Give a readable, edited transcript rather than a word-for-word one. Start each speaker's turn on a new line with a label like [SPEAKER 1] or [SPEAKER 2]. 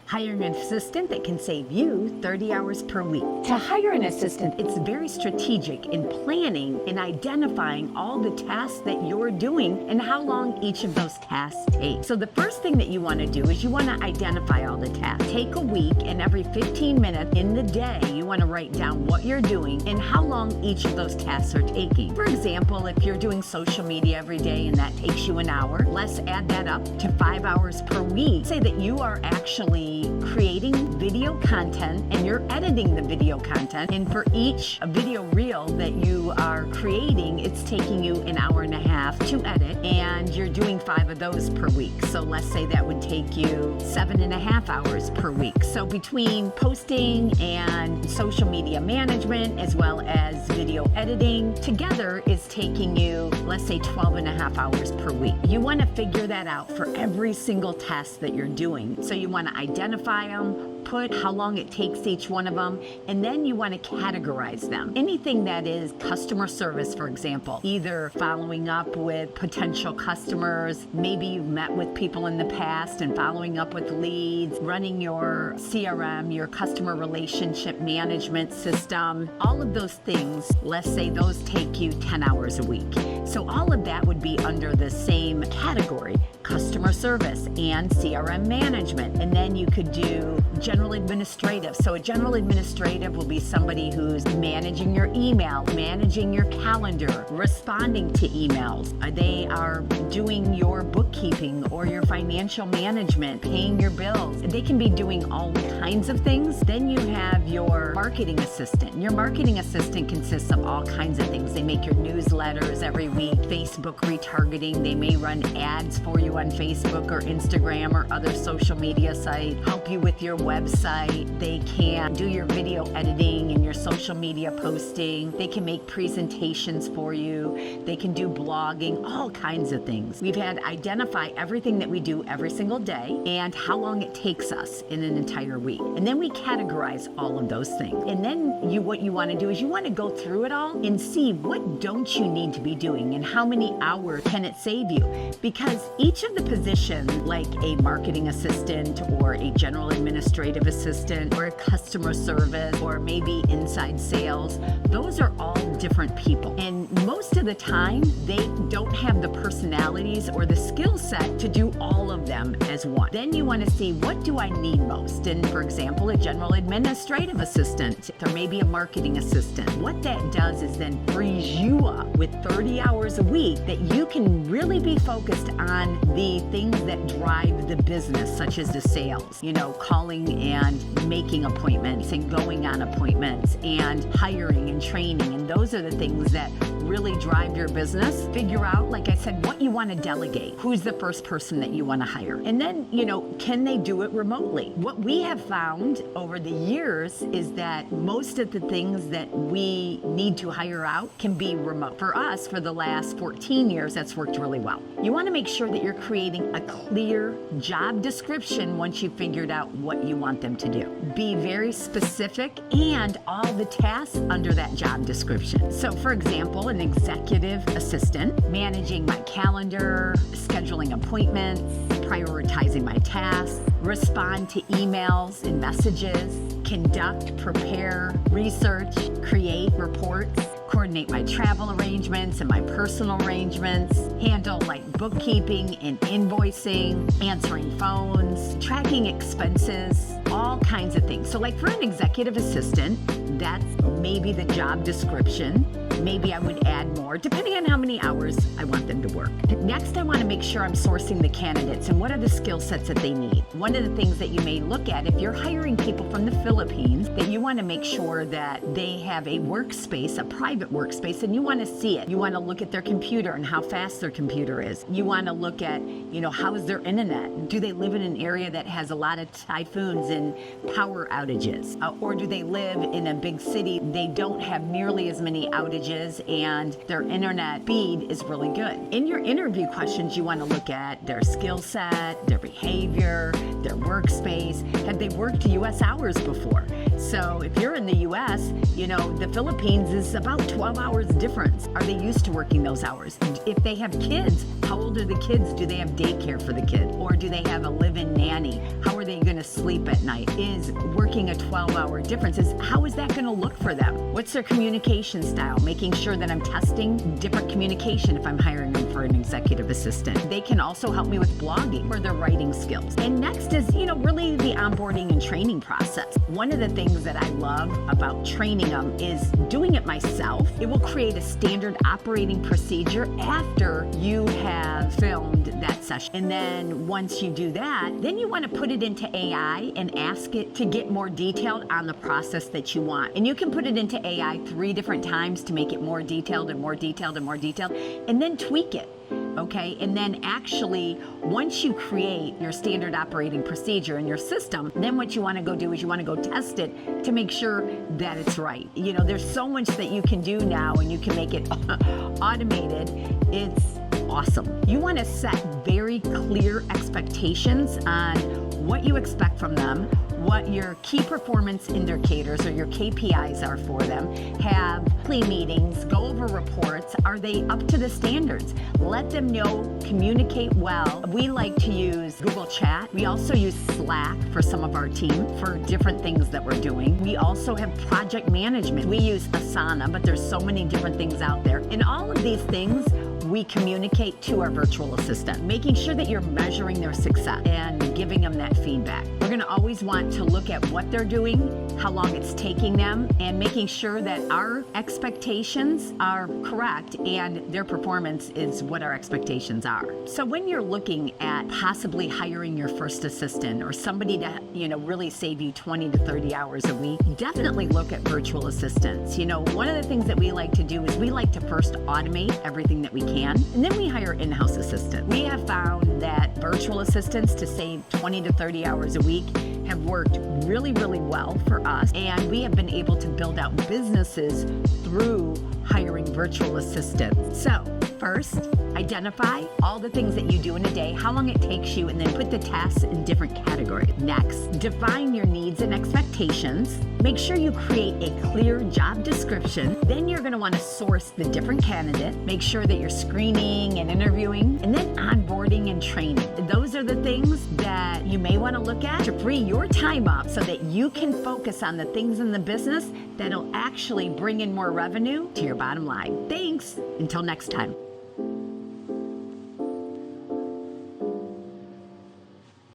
[SPEAKER 1] Hiring an assistant that can save you 30 hours per week. To hire an assistant, it's very strategic in planning and identifying all the tasks that you're doing and how long each of those tasks take. So the first thing that you want to do is you want to identify all the tasks. Take a week, and every 15 minutes in the day, you want to write down what you're doing and how long each of those tasks are taking. For example, if you're doing social media every day and that takes you an hour, let's add that up to 5 hours per week. Say that you are actually creating video content and you're editing the video content, and for each video reel that you are creating, it's taking you an hour and a half to edit, and you're doing 5 of those per week. So let's say that would take you 7.5 hours per week. So between posting and social media management as well as video editing together is taking you, let's say, 12.5 hours per week. You want to figure that out for every single task that you're doing. So you want to identify them, put how long it takes each one of them, and then you want to categorize them. Anything that is customer service, for example, either following up with potential customers, maybe you've met with people in the past and following up with leads, running your CRM, your customer relationship management system, all of those things, let's say those take you 10 hours a week. So all of that would be under the same category, customer service and CRM management. And then you could do general administrative. So a general administrative will be somebody who's managing your email, managing your calendar, responding to emails. They are doing your bookkeeping or your financial management, paying your bills. They can be doing all kinds of things. Then you have your marketing assistant. Your marketing assistant consists of all kinds of things. They make your newsletters every week, Facebook retargeting. They may run ads for you on Facebook or Instagram or other social media sites, help you with your website. They can do your video editing and your social media posting. They can make presentations for you. They can do blogging, all kinds of things. We've had identify everything that we do every single day and how long it takes us in an entire week. And then we categorize all of those things. And then what you want to do is you want to go through it all and see what don't you need to be doing and how many hours can it save you. Because each of the positions, like a marketing assistant or a general administrative assistant or a customer service or maybe inside sales, those are all different people. And most of the time, they don't have the personalities or the skill set to do all of them as one. Then you want to see, what do I need most? And for example, a general administrative assistant or maybe a marketing assistant. What that does is then frees you up with 30 hours a week that you can really be focused on the things that drive the business, such as the sales, calling and making appointments and going on appointments and hiring and training. And those are the things that really drive your business. Figure out, like I said, what you want to delegate. Who's the first person that you want to hire? And then, can they do it remotely? What we have found over the years is that most of the things that we need to hire out can be remote. For us, for the last 14 years, that's worked really well. You want to make sure that you're creating a clear job description once you've figured out what you want them to do. Be very specific and all the tasks under that job description. So for example, an executive assistant, managing my calendar, scheduling appointments, prioritizing my tasks, respond to emails and messages, conduct, prepare, research, create reports, coordinate my travel arrangements and my personal arrangements, handle like bookkeeping and invoicing, answering phones, tracking expenses, all kinds of things. So like for an executive assistant, that's maybe the job description. Maybe I would add more, depending on how many hours I want them to work. Next, I want to make sure I'm sourcing the candidates and what are the skill sets that they need. One of the things that you may look at, if you're hiring people from the Philippines, that you want to make sure that they have a workspace, a private workspace, and you want to see it. You want to look at their computer and how fast their computer is. You want to look at, how is their internet? Do they live in an area that has a lot of typhoons and power outages? Or do they live in a big city? They don't have nearly as many outages and their internet speed is really good. In your interview questions, you want to look at their skill set, their behavior, their workspace. Have they worked US hours before? So if you're in the US, the Philippines is about 12 hours difference. Are they used to working those hours? If they have kids, how old are the kids? Do they have daycare for the kid? Or do they have a live-in nanny? How are they going to sleep at night? Is working a 12-hour difference, how is that going to look for them? What's their communication style? Making sure that I'm testing different communication if I'm hiring them for an executive assistant. They can also help me with blogging or their writing skills. And next is, really the onboarding and training process. One of the things that I love about training them is doing it myself. It will create a standard operating procedure after you have filmed that session. And then once you do that, then you want to put it into AI and ask it to get more detailed on the process that you want. And you can put it into AI 3 different times to make it more detailed and more detailed and more detailed, and then tweak it. Okay, and then actually, once you create your standard operating procedure in your system, then what you want to go do is you want to go test it to make sure that it's right. There's so much that you can do now, and you can make it automated. It's awesome. You want to set very clear expectations on what you expect from them, what your key performance indicators or your KPIs are for them. Have weekly meetings, go over reports. Are they up to the standards? Let them know, communicate well. We like to use Google Chat. We also use Slack for some of our team for different things that we're doing. We also have project management. We use Asana, but there's so many different things out there. And all of these things, we communicate to our virtual assistant, making sure that you're measuring their success and giving them that feedback. We're going to always want to look at what they're doing, how long it's taking them, and making sure that our expectations are correct and their performance is what our expectations are. So when you're looking at possibly hiring your first assistant or somebody to, really save you 20 to 30 hours a week, definitely look at virtual assistants. One of the things that we like to do is we like to first automate everything that we can, and then we hire in-house assistants. We have found that virtual assistants to save 20 to 30 hours a week have worked really, really well for us, and we have been able to build out businesses through hiring virtual assistants. So first, identify all the things that you do in a day, how long it takes you, and then put the tasks in different categories. Next, define your needs and expectations. Make sure you create a clear job description. Then you're going to want to source the different candidates. Make sure that you're screening and interviewing, and then onboarding and training. Those are the things that you may want to look at to free your time up so that you can focus on the things in the business that'll actually bring in more revenue to your bottom line. Thanks. Until next time.